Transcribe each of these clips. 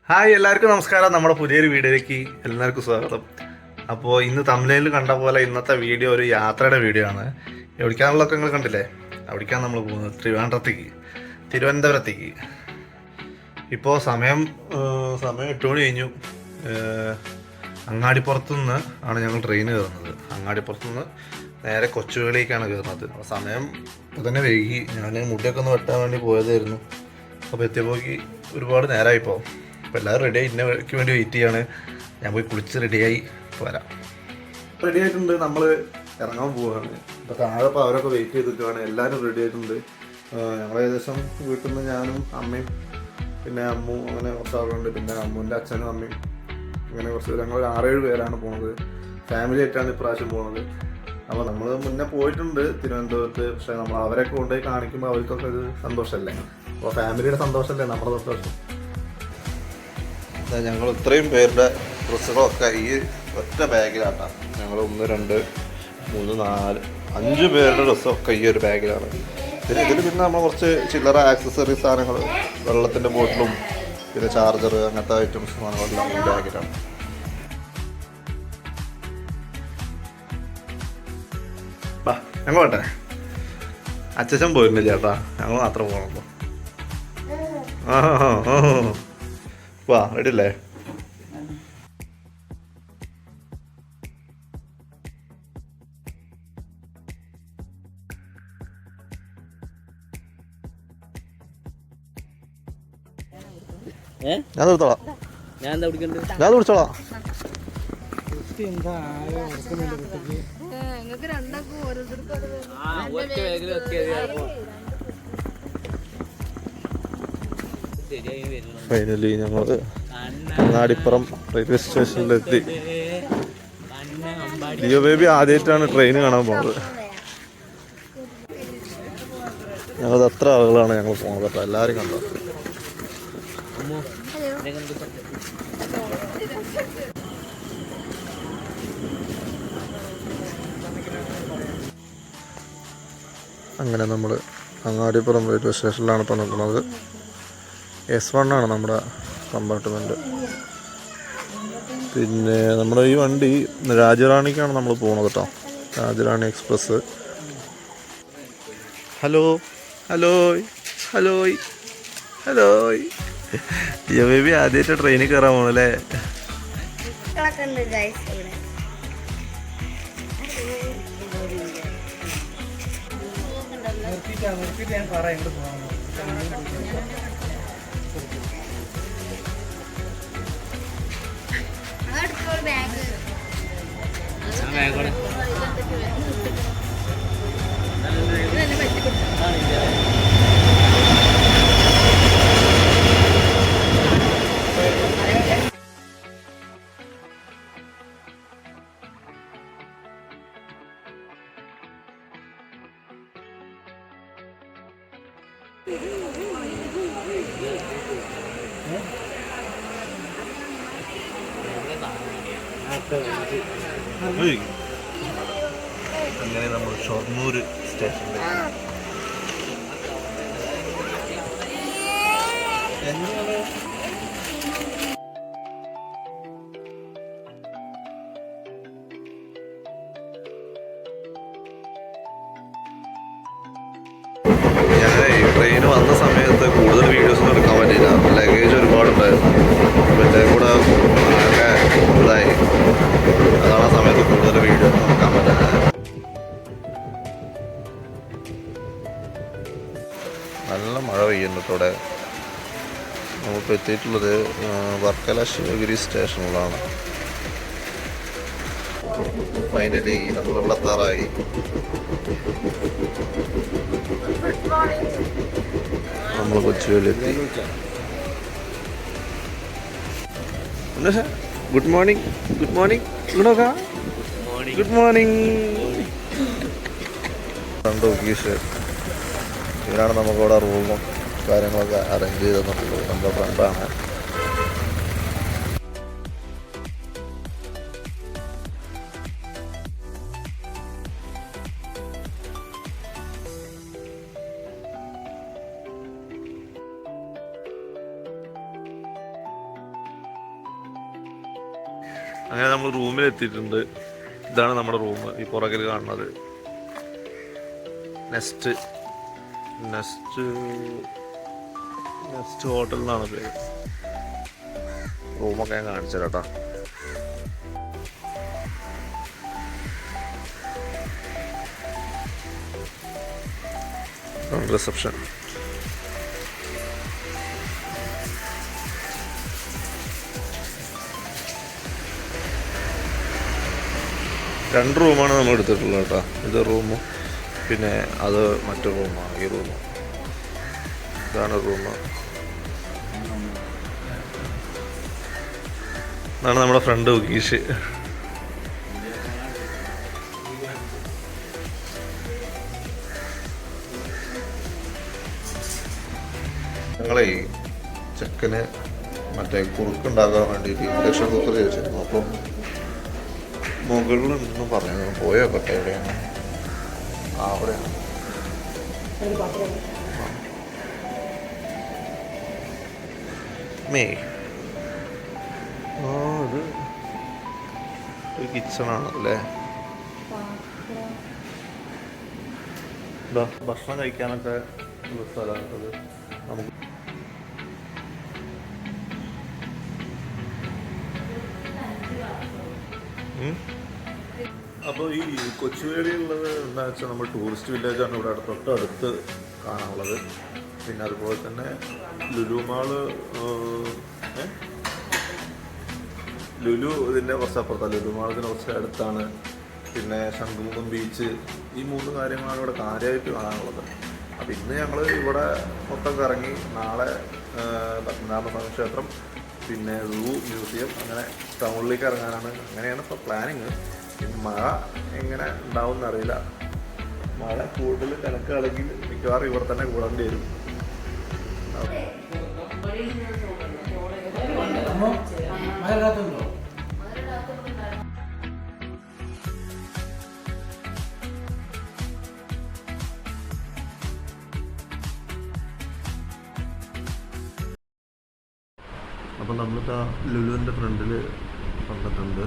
Hi, എല്ലാവർക്കും നമസ്കാരം. നമ്മുടെ പുതിയൊരു വീഡിയോയിലേക്ക് എല്ലാവർക്കും സ്വാഗതം. അപ്പോൾ ഇന്ന് തമിഴിൽ കണ്ട പോലെ ഇന്നത്തെ വീഡിയോ ഒരു യാത്രയുടെ വീഡിയോ ആണ്. എവിടേക്കാണുള്ളതൊക്കെ നിങ്ങൾ കണ്ടില്ലേ? അവിടേക്കാണ് നമ്മൾ പോകുന്നത്, തിരുവനന്തപുരത്തേക്ക്. ഇപ്പോൾ സമയം 8 മണി കഴിഞ്ഞു. അങ്ങാടിപ്പുറത്തുനിന്ന് ആണ് ഞങ്ങൾ ട്രെയിൻ കയറുന്നത്. അങ്ങാടിപ്പുറത്തുനിന്ന് നേരെ കൊച്ചുവേളിയിലേക്കാണ് കയറുന്നത്. അപ്പോൾ സമയം ഇപ്പോൾ തന്നെ വൈകി. ഞാൻ മുടിയൊക്കെ ഒന്ന് വെട്ടാൻ വേണ്ടി പോയതായിരുന്നു. അപ്പോൾ എത്തിയപ്പോഴേക്ക് ഒരുപാട് നേരമായിപ്പോൾ. അപ്പോൾ എല്ലാവരും റെഡിയായി ഇന്നക്ക് വേണ്ടി വെയിറ്റ് ചെയ്യാണ്. ഞാൻ പോയി കുളിച്ച് റെഡിയായി വരാം. റെഡി ആയിട്ടുണ്ട്, നമ്മൾ ഇറങ്ങാൻ പോവുകയാണ്. ഇപ്പോൾ താഴെ ഇപ്പോൾ അവരൊക്കെ വെയിറ്റ് ചെയ്തിട്ടാണ്. എല്ലാവരും റെഡി ആയിട്ടുണ്ട്. ഞങ്ങൾ ഏകദേശം വീട്ടിൽ നിന്ന് ഞാനും അമ്മയും പിന്നെ അമ്മു അങ്ങനെ കുറച്ച് ആളുകളുണ്ട്. പിന്നെ അമ്മുവിൻ്റെ അച്ഛനും അമ്മയും ഇങ്ങനെ കുറച്ച് ഞങ്ങൾ 6-7 പേരാണ് പോകുന്നത്. ഫാമിലി ആയിട്ടാണ് ഇപ്രാവശ്യം പോകുന്നത്. അപ്പോൾ നമ്മൾ മുന്നേ പോയിട്ടുണ്ട് തിരുവനന്തപുരത്ത്. പക്ഷേ നമ്മൾ അവരൊക്കെ കൊണ്ടുപോയി കാണിക്കുമ്പോൾ അവർക്കൊക്കെ ഒരു സന്തോഷമല്ലേ. അപ്പോൾ ഫാമിലിയുടെ സന്തോഷമല്ലേ നമ്മുടെ സന്തോഷം. ഞങ്ങൾ ഇത്രയും പേരുടെ ഡ്രസ്സുകളൊക്കെ ഈ ഒറ്റ ബാഗിലാട്ടാണ്. ഞങ്ങൾ 1, 2, 3, 4, 5 പേരുടെ ഡ്രസ്സൊക്കെ ഈ ഒരു ബാഗിലാണ്. ഇതിൽ പിന്നെ നമ്മൾ കുറച്ച് ചില്ലറ ആക്സസറി സാധനങ്ങൾ, വെള്ളത്തിൻ്റെ ബോട്ടിലും പിന്നെ ചാർജർ അങ്ങനത്തെ ഐറ്റംസ് സാധനങ്ങളെല്ലാം ഈ ബാഗിലാണ്. ഞങ്ങൾ പോട്ടെ, അച്ഛൻ പോയിരുന്നു ചേട്ടാ, ഞങ്ങൾ മാത്രം പോകണല്ലോ. വാ, റെഡി അല്ലേ? ഞാൻ കൊടുത്തോളാം. ഞാൻ കുടിച്ചോളാം. ഫൈനലി ഞങ്ങൾ അങ്ങാടിപ്പുറം റെയിൽവേ സ്റ്റേഷനിലെത്തി. ലിയോ ബേബി ആദ്യമായിട്ടാണ് ട്രെയിൻ കാണാൻ പോകുന്നത്. ഞങ്ങൾ എത്ര ആളുകളാണ് ഞങ്ങൾ പോകുന്നത് കേട്ടോ, എല്ലാവരും കണ്ടോ. അങ്ങനെ നമ്മൾ അങ്ങാടിപ്പുറം റെയിൽവേ സ്റ്റേഷനിലാണ് ഇപ്പോൾ നിൽക്കുന്നത്. S1 ആണ് നമ്മുടെ കമ്പാർട്ട്മെൻറ്റ്. പിന്നെ നമ്മുടെ ഈ വണ്ടി രാജറാണിക്കാണ് നമ്മൾ പോകുന്നത് കേട്ടോ, Rajarani express. Hello Haloi Haloi Haloi. Leo baby ആദ്യമായിട്ട് ട്രെയിനിൽ കയറാൻ പോകണല്ലേ? അങ്ങനെ നമ്മൾ ഷൊർണൂർ സ്റ്റേഷനിലേക്ക്. ട്രെയിൻ വന്ന സമയത്ത് കൂടുതൽ വീഡിയോസൊന്നും എടുക്കാൻ പറ്റില്ല. ലഗേജ് ഒരുപാടുണ്ടായിരുന്നു. പിന്നെ കൂടെ ആകെ ഇതായി. അതാണ് ആ സമയത്ത് കൂടുതൽ വീഡിയോ എടുക്കാൻ പറ്റുന്നത്. നല്ല മഴ പെയ്യുന്നതോടെ നമുക്ക് എത്തിയിട്ടുള്ളത് വർക്കല ശിവഗിരി സ്റ്റേഷനിലാണ്. ഫൈനലി നമ്മൾ വെള്ളത്താറായി. നമ്മൾ കൊച്ചുവേളിയെത്തി. Good morning, good morning, good morning. ഗീഷ്, ഇവരാണ് നമുക്കിവിടെ റൂമും കാര്യങ്ങളൊക്കെ അറേഞ്ച് ചെയ്ത് തന്നിട്ടുള്ളത്. നമ്മുടെ ഫ്രണ്ടാണ്. അങ്ങനെ നമ്മൾ റൂമിൽ എത്തിയിട്ടുണ്ട്. ഇതാണ് നമ്മുടെ റൂം, ഈ പുറകിൽ കാണുന്നത്. നെസ്റ്റ് നെസ്റ്റ് നെസ്റ്റ് ഹോട്ടൽ എന്നാണ് പേര്. റൂമൊക്കെ ഞാൻ കാണിച്ചു തരാം കേട്ടോ. റിസപ്ഷൻ. രണ്ട് റൂമാണ് നമ്മൾ എടുത്തിട്ടുള്ളത് കേട്ടോ. ഇത് റൂമും പിന്നെ അത് മറ്റൊരു റൂമാണ്. ഈ റൂം, ഇതാണ് റൂം. ഇതാണ് നമ്മുടെ ഫ്രണ്ട് ഉകീഷ്. ഞങ്ങളെ ചെക്കന് മറ്റേ കുറുക്കുണ്ടാക്കാൻ വേണ്ടിയിട്ട് ഇൻഡക്ഷൻ കുക്കർ ചോദിച്ചിരുന്നു. അപ്പം മുകളിലൊന്നും പറഞ്ഞു പോയോ പറ്റേ എവിടെയാണ്? അവിടെയാണ്. മേ ഇത് ഒരു കിച്ചണാണല്ലേ. ഭക്ഷണം കഴിക്കാനൊക്കെ ഉള്ള സ്ഥലമാണത്. നമുക്ക് അപ്പോൾ ഈ കൊച്ചുവേളിയുള്ളത് എന്താ വെച്ചാൽ നമ്മൾ ടൂറിസ്റ്റ് വില്ലേജാണ് ഇവിടെ തൊട്ടടുത്ത് കാണാനുള്ളത്. പിന്നെ അതുപോലെ തന്നെ ലുലു മാള്, ലുലു ഇതിൻ്റെ കുറച്ച് അപ്പുറത്താണ്. ലുലു മാളത്തിന് കുറച്ച് അടുത്താണ്. പിന്നെ ശംഖുമുഖം ബീച്ച്, ഈ 3 കാര്യങ്ങളാണ് ഇവിടെ കാര്യമായിട്ട് കാണാനുള്ളത്. അപ്പം ഇന്ന് ഞങ്ങൾ ഇവിടെ മൊത്തം കറങ്ങി. നാളെ പത്മനാഭസ്വാമി ക്ഷേത്രം, പിന്നെ സൂ, മ്യൂസിയം, അങ്ങനെ ടൗണിലേക്ക് ഇറങ്ങാനാണ്. അങ്ങനെയാണ് ഇപ്പോൾ പ്ലാനിങ്. പിന്നെ മഴ എങ്ങനെ ഉണ്ടാവും എന്നറിയില്ല. മഴ കൂടുതൽ കണക്കാണെങ്കിൽ മിക്കവാറും ഇവിടെ തന്നെ കൂടേണ്ടി വരും. അപ്പം നമ്മളിതാ ലുലുവിൻ്റെ ഫ്രണ്ടിൽ വന്നിട്ടുണ്ട്.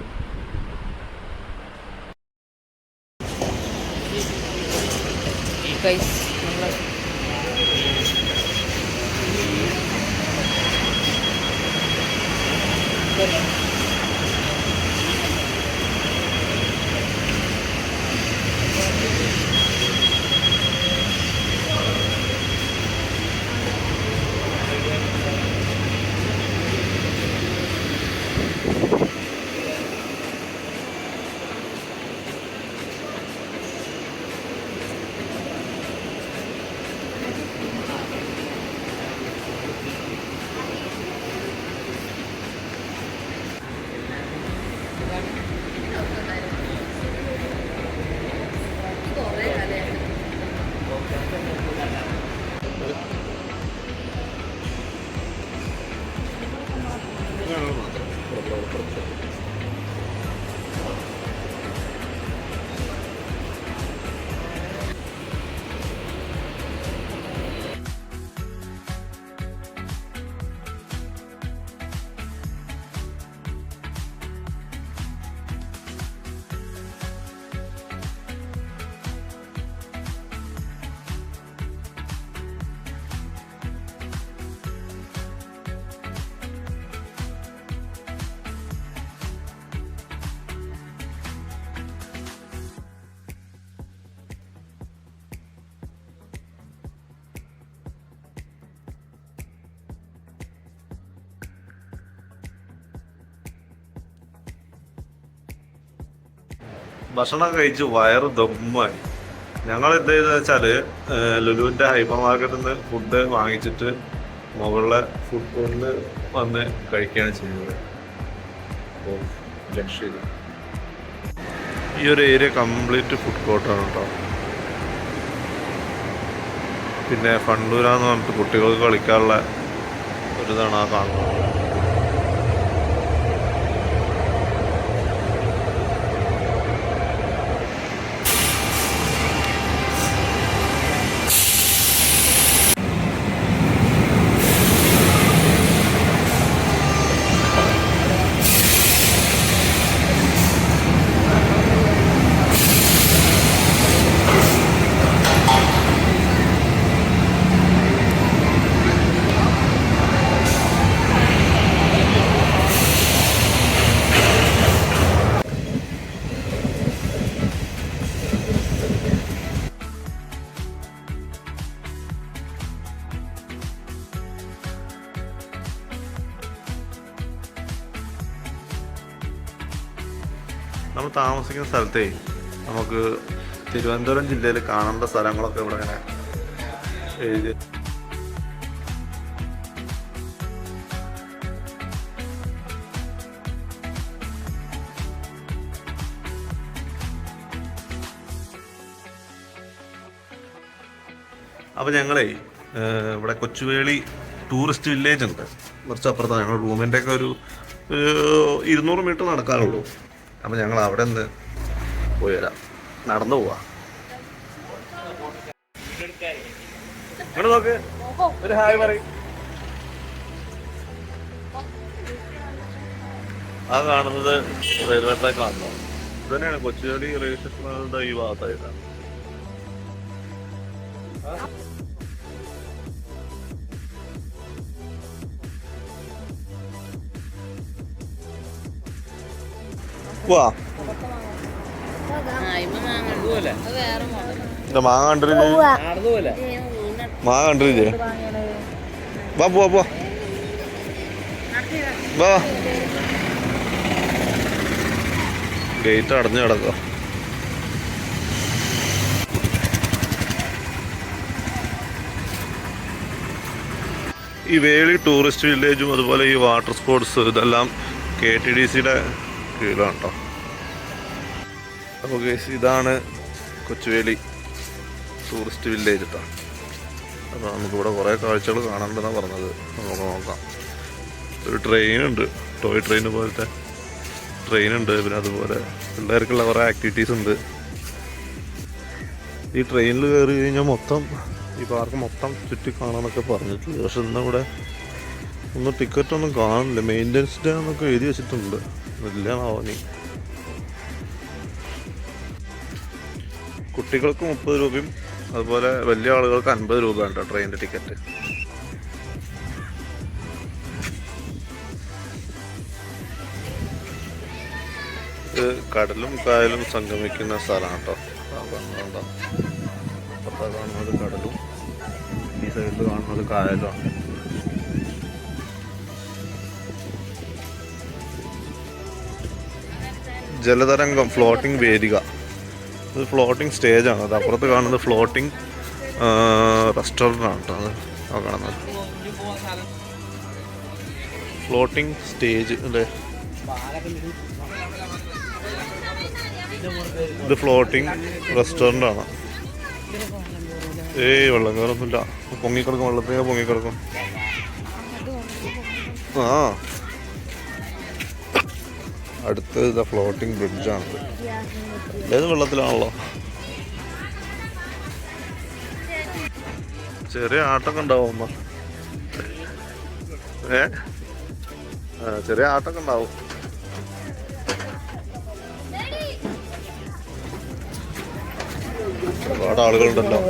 ഭക്ഷണം കഴിച്ച് വയറ് ദമ്മായി. ഞങ്ങൾ എന്ത് ചെയ്തെന്ന് വെച്ചാൽ ലുലുവിൻ്റെ ഹൈപ്പർ മാർക്കറ്റിൽ നിന്ന് ഫുഡ് വാങ്ങിച്ചിട്ട് മുകളിലെ ഫുഡ് കോർട്ടിൽ വന്ന് കഴിക്കുകയാണ് ചെയ്യുന്നത്. അപ്പോൾ ലക്ഷ്യം ഈ ഒരു ഏരിയ കംപ്ലീറ്റ് ഫുഡ് കോർട്ടാണ് കേട്ടോ. പിന്നെ ഫണ്ടൂരാന്ന് പറഞ്ഞിട്ട് കുട്ടികൾക്ക് കളിക്കാനുള്ള ഒരിതാണ് ആ കാണുന്നത്. നമ്മൾ താമസിക്കുന്ന സ്ഥലത്തേ നമുക്ക് തിരുവനന്തപുരം ജില്ലയിൽ കാണേണ്ട സ്ഥലങ്ങളൊക്കെ ഇവിടെ ഇങ്ങനെ എഴുതി. അപ്പോൾ ഞങ്ങളേ ഇവിടെ കൊച്ചുവേളി ടൂറിസ്റ്റ് വില്ലേജ് ഉണ്ട്, കുറച്ച് അപ്പുറത്താണ്. ഞങ്ങൾ റൂമിൻ്റെ ഒക്കെ ഒരു 200 മീറ്റർ നടക്കാനുള്ളൂ. അപ്പോൾ ഞങ്ങൾ അവിടെ നിന്ന് പോയി വരാം, നടന്നു പോവാ. ഇവിടെ നോക്ക്, ഒരു ഹായ് പറയും. ആ കാണുന്നത് റെയിൽവേ ട്രാക്ക് ആണല്ലോ. ഇത് തന്നെയാണ് കൊച്ചുവേളി റെയിൽവേ സ്റ്റേഷൻ ഈ ഭാഗത്തായിട്ടാണ്. വാ മാങ്ങ കണ്ടില്ലേ? മാങ്ങ കണ്ടില്ലേ? വാ പോവാ പോവാ വാ. ഗേറ്റ് അടഞ്ഞു കിടക്കുക. ഈ വേളി ടൂറിസ്റ്റ് വില്ലേജും അതുപോലെ ഈ വാട്ടർ സ്പോർട്സ് ഇതെല്ലാം KTDCയുടെ കീഴിലാണ് കേട്ടോ. അപ്പോൾ ഇതാണ് കൊച്ചുവേളി ടൂറിസ്റ്റ് വില്ലേജ് കേട്ടോ. അപ്പോൾ നമുക്കിവിടെ കുറേ കാഴ്ചകൾ കാണാനുണ്ടെന്നാണ് പറഞ്ഞത്. നമുക്ക് നോക്കാം. ഒരു ട്രെയിനുണ്ട്, ടോയ് ട്രെയിൻ പോലത്തെ ട്രെയിനുണ്ട്. പിന്നെ അതുപോലെ പിള്ളേർക്കുള്ള കുറേ ആക്ടിവിറ്റീസ് ഉണ്ട്. ഈ ട്രെയിനിൽ കയറി കഴിഞ്ഞാൽ മൊത്തം ഈ പാർക്ക് മൊത്തം ചുറ്റി കാണാമെന്നൊക്കെ പറഞ്ഞിട്ടുണ്ട്. പക്ഷെ ഇന്നിവിടെ ഒന്നും ടിക്കറ്റൊന്നും കാണില്ല. മെയിൻ്റനൻസ് ഡേ എന്നൊക്കെ എഴുതി വെച്ചിട്ടുണ്ട്. ഇല്ലാന്നാവോ നീ. കുട്ടികൾക്ക് 30 രൂപയും അതുപോലെ വലിയ ആളുകൾക്ക് 50 രൂപ ഉണ്ടോ ട്രെയിനിൻ്റെ ടിക്കറ്റ്. ഇത് കടലും കായലും സംഗമിക്കുന്ന സ്ഥലമാണ് കേട്ടോ. അപ്പുറത്താ കാണുന്നത് കടലും ഈ സൈഡിൽ കാണുന്നത് കായലുമാണ്. ജലതരംഗം ഫ്ലോട്ടിംഗ് വേദിക. ഇത് ഫ്ലോട്ടിംഗ് സ്റ്റേജാണ്. അത് അപ്പുറത്ത് കാണുന്നത് ഫ്ലോട്ടിംഗ് റെസ്റ്റോറൻ്റ് ആണ് കേട്ടോ. അത് കാണുന്നത് ഫ്ലോട്ടിംഗ് സ്റ്റേജ് അല്ലേ. ഇത് ഫ്ലോട്ടിംഗ് റെസ്റ്റോറൻ്റ് ആണ്. വെള്ളം കയറൊന്നുമില്ല. പൊങ്ങിക്കിടക്കും, വെള്ളത്തിനൊക്കെ പൊങ്ങിക്കിടക്കും. ആ അടുത്ത് ഇതാ ഫ്ലോട്ടിംഗ് ബ്രിഡ്ജാണ്. ഏത് വെള്ളത്തിലാണല്ലോ. ചെറിയ ആട്ടൊക്കെ ഉണ്ടാവും. ചെറിയ ആട്ടൊക്കെ ഉണ്ടാവും. ഒരുപാട് ആളുകളുണ്ടല്ലോ.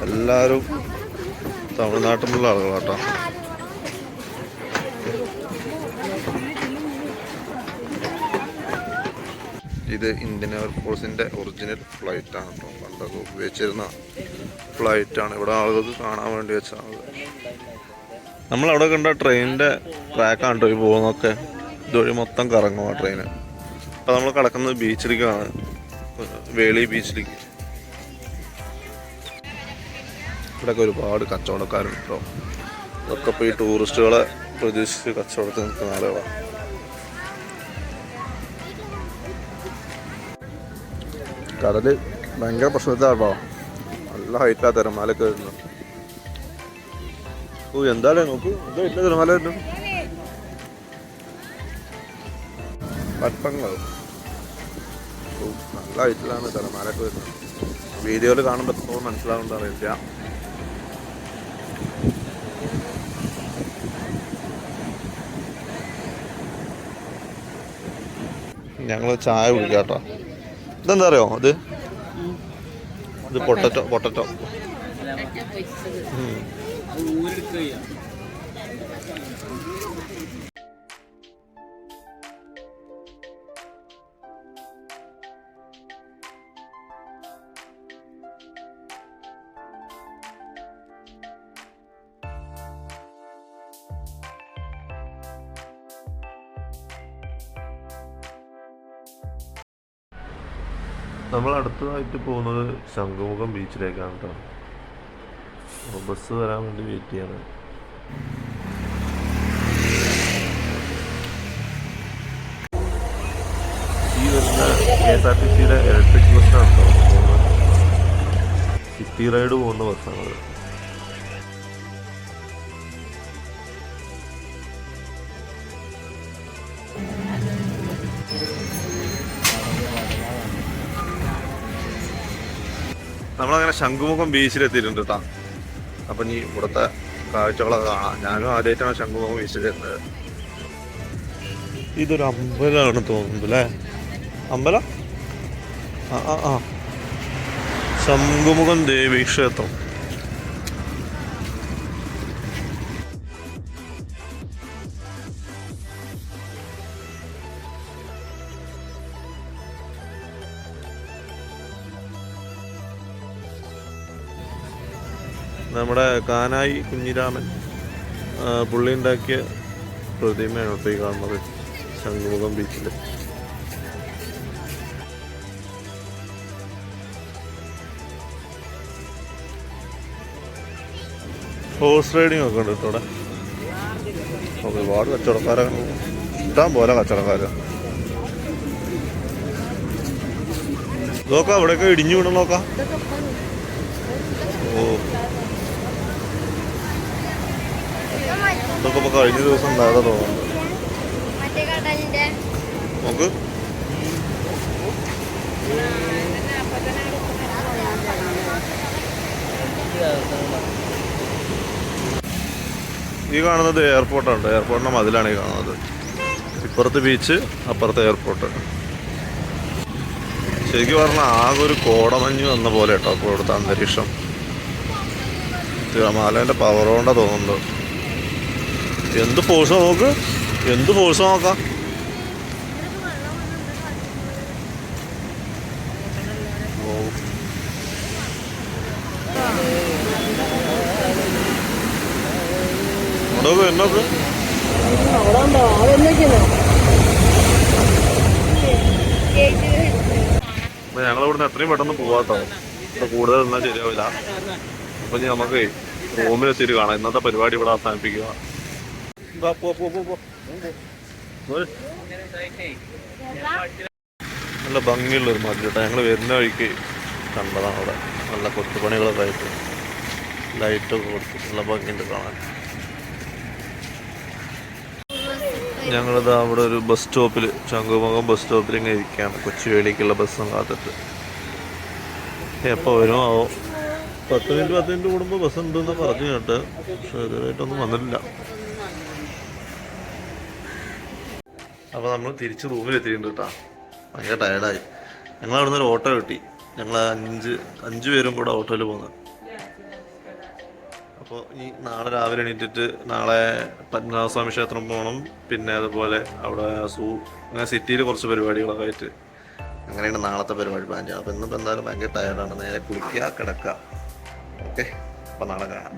എല്ലാവരും തമിഴ്നാട്ടിൽ നിന്നുള്ള ആളുകളാട്ടോ. ഇത് ഇന്ത്യൻ എയർഫോഴ്സിൻ്റെ ഒറിജിനൽ ഫ്ലൈറ്റാണ് കേട്ടോ. പണ്ടൊക്കെ ഉപയോഗിച്ചിരുന്ന ഫ്ലൈറ്റാണ്. ഇവിടെ ആളുകൾക്ക് കാണാൻ വേണ്ടി വെച്ചാണ്. നമ്മളവിടെ കണ്ട ട്രെയിനിൻ്റെ ട്രാക്കാണ് കേട്ടോ ഈ പോകുന്നതൊക്കെ. ഇതുവഴി മൊത്തം കറങ്ങും ആ ട്രെയിന്. അപ്പോൾ നമ്മൾ കിടക്കുന്നത് ബീച്ചിലേക്കാണ്, വേളി ബീച്ചിലേക്ക്. ഇവിടെയൊക്കെ ഒരുപാട് കച്ചവടക്കാരുണ്ട് കേട്ടോ. ഇതൊക്കെ ഇപ്പോൾ ഈ ടൂറിസ്റ്റുകളെ പ്രതീക്ഷിച്ച് കച്ചവടത്തിൽ നിൽക്കുന്ന ആളുകളാണ്. കടല് ഭയങ്കര പ്രശ്നത്തിലാട്ടോ. നല്ല ഹൈറ്റാ തിരമാലയൊക്കെ വരുന്നു. എന്തായാലും നോക്കൂ, എന്താ ഇല്ല തിരമാല വരുന്നു. പട്ടങ്ങൾ നല്ല ഹൈറ്റിലാണ് തിരമാലയൊക്കെ വരുന്നത്. വീഡിയോയിൽ കാണുമ്പോൾ എത്രത്തോളം മനസ്സിലാവുന്നുണ്ട് അറിയില്ല. ഞങ്ങൾ ചായ കുടിക്കാം കേട്ടോ. ഇതെന്താ അറിയോ, ഇത് പൊട്ടറ്റോ. നമ്മൾ അടുത്തതായിട്ട് പോകുന്നത് ശംഖുമുഖം ബീച്ചിലേക്കാണ് കേട്ടോ. ബസ് വരാൻ വേണ്ടി വെയിറ്റ് ചെയ്യാണ്. ഈ വരുന്ന KSRTCയുടെ ഇലക്ട്രിക് ബസ്സാണ് കേട്ടോ പോകുന്നത്. സിറ്റി റൈഡ് പോകുന്ന ബസ്സാണ്. നമ്മളങ്ങനെ ശംഖുമുഖം ബീച്ചിലെത്തിയിട്ടുണ്ട് കേട്ടോ. അപ്പം ഇനി ഇവിടുത്തെ കാഴ്ചകളൊക്കെ കാണാം. ഞാനും ആദ്യമായിട്ടാണ് ശംഖുമുഖം ബീച്ചിലെത്തുന്നത്. ഇതൊരു അമ്പലമാണ് തോന്നുന്നു അല്ലേ? അമ്പലം ആ ശംഖുമുഖം ദേവി ക്ഷേത്രം. നമ്മുടെ കാനായി കുഞ്ഞിരാമൻ പുള്ളി ഉണ്ടാക്കിയ പ്രതിമയാണ് ഇപ്പോൾ ഈ കാണുന്നത് ശംഖുമുഖം ബീച്ചിൽ. ഹോഴ്സ് റൈഡിങ് ഒക്കെ ഉണ്ട് കേട്ടോ ഇവിടെ. ഒരുപാട് കച്ചവടക്കാരാണ്, ഇഷ്ടം പോലെ കച്ചവടക്കാർ. നോക്കാം അവിടെയൊക്കെ ഇടിഞ്ഞു വീണ നോക്കാം. ഓ ഇതൊക്കെ ഇപ്പോൾ കഴിഞ്ഞ ദിവസം ഉണ്ടാകാതെ തോന്നുന്നുണ്ട്. നോക്ക് ഈ കാണുന്നത് എയർപോർട്ടാണ്. എയർപോർട്ടിൻ്റെ മതിലാണ് ഈ കാണുന്നത്. ഇപ്പുറത്ത് ബീച്ച്, അപ്പുറത്ത് എയർപോർട്ട്. ശരിക്കും പറഞ്ഞാൽ ആകെ ഒരു കോടമഞ്ഞ് വന്ന പോലെ കേട്ടോ അപ്പോൾ ഇവിടുത്തെ അന്തരീക്ഷം. തിരമാലേൻ്റെ പവർ കൊണ്ടാണ് തോന്നുന്നുണ്ട്. എന്ത് ഫോഴ്സ് നോക്ക്, എന്ത് ഫോഴ്സ് നോക്കാം. എന്നോക്ക് എന്നോക്ക് അപ്പം ഞങ്ങളിവിടുന്ന് എത്രയും പെട്ടെന്ന് പോവാട്ടോ. ഇവിടെ കൂടുതൽ നിന്നാൽ ശരിയാവില്ല. അപ്പം ഇനി നമുക്ക് റൂമിലെത്തിയിട്ട് കാണാം. ഇന്നത്തെ പരിപാടി ഇവിടെ അവസാനിപ്പിക്കുക. നല്ല ഭംഗിയുള്ളൊരു മതിലിട്ടോ. ഞങ്ങൾ വരുന്ന വഴിക്ക് കണ്ടതാണ് അവിടെ. നല്ല കൊത്തുപണികളൊക്കെ ആയിട്ട് ലൈറ്റൊക്കെ കൊടുത്ത് നല്ല ഭംഗിയുണ്ട് കാണാൻ. ഞങ്ങളിത് അവിടെ ഒരു ബസ് സ്റ്റോപ്പിൽ, ശംഖുമുഖം ബസ് സ്റ്റോപ്പിൽ ഇങ്ങനെ ഇരിക്കുകയാണ്. കൊച്ചുവേളിക്കുള്ള ബസ്സും കാത്തിട്ട്. എപ്പോൾ വരുമോ ആവോ. 10 മിനിറ്റ് കൂടുമ്പോൾ ബസ് ഉണ്ടെന്ന് പറഞ്ഞു കേട്ട്, പക്ഷെ ഇതുവരെയായിട്ടൊന്നും വന്നിട്ടില്ല. അപ്പോൾ നമ്മൾ തിരിച്ച് റൂമിലെത്തിയിട്ടുണ്ട് കേട്ടോ. ഭയങ്കര ടയർഡായി. ഞങ്ങൾ അവിടെ നിന്ന് ഒരു ഓട്ടോ കിട്ടി. ഞങ്ങൾ അഞ്ച് പേരും കൂടെ ഓട്ടോയിൽ പോകുന്നത്. അപ്പോൾ ഈ നാളെ രാവിലെ എണീറ്റിട്ട് നാളെ പത്മനാഭസ്വാമി ക്ഷേത്രം പോകണം. പിന്നെ അതുപോലെ അവിടെ അങ്ങനെ സിറ്റിയിൽ കുറച്ച് പരിപാടികളൊക്കെ ആയിട്ട് അങ്ങനെയാണ് നാളത്തെ പരിപാടി പ്ലാൻ ചെയ്യുന്നത്. അപ്പോൾ ഇന്നിപ്പോൾ എന്തായാലും ഭയങ്കര ടയർഡാണ്. നേരെ കുളിക്കുക, കിടക്കുക. ഓക്കെ, അപ്പോൾ നാളെ കാണാം.